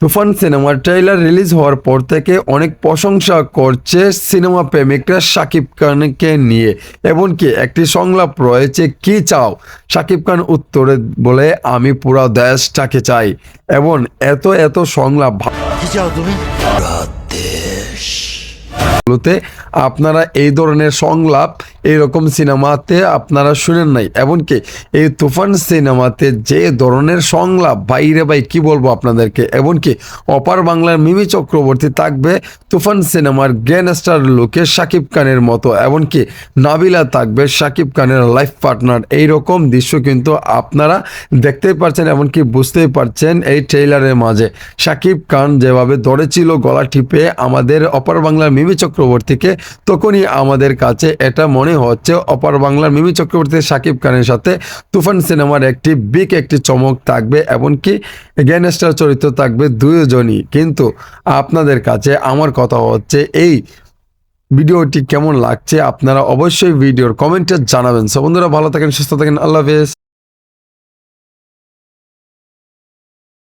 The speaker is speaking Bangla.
তুফান সিনেমার ট্রেইলার রিলিজ হওয়ার পর থেকে অনেক প্রশংসা করছে সিনেমা প্রেমিকরা শাকিব খানকে নিয়ে। এমনকি একটি সংলাপ রয়েছে, কি চাও? শাকিব খান উত্তরে বলে, আমি পুরো দেশটাকে চাই। এবং এত এত সংলাপ কি চাও তুমি? গুলোতে আপনারা এই ধরনের সংলাপ এইরকম সিনেমাতে আপনারা শুনেন নাই। এমনকি এই তুফান সিনেমাতে যে ধরনের সংলাপ, বাইরে ভাই কি বলবো আপনাদেরকে। এমনকি অপার বাংলার মিমি চক্রবর্তী থাকবে তুফান সিনেমার গ্র্যান্ডস্টার লুকে শাকিব খানের মতো। এমনকি নাবিলা থাকবে শাকিব খানের লাইফ পার্টনার। এইরকম দৃশ্য কিন্তু আপনারা দেখতেই পারছেন, এমনকি বুঝতেই পারছেন এই ট্রেইলারের মাঝে। শাকিব খান যেভাবে ধরেছিল গলা টিপে আমাদের অপার বাংলার মিমি চক্রবর্তীকে, তখনই আমাদের কাছে এটা মনে হচ্ছে অপার বাংলার মিমি চক্রবর্তী শাকিব খানের সাথে তুফান সিনেমার একটি চমক থাকবে। এমনকি গ্যাংস্টার চরিত্র থাকবে দুইজনই। কিন্তু আপনাদের কাছে আমার কথা হচ্ছে, এই ভিডিওটি কেমন লাগছে আপনারা অবশ্যই ভিডিওর কমেন্টে জানাবেন। সো বন্ধুরা, ভালো থাকেন, সুস্থ থাকেন, আল্লাহ হাফেজ।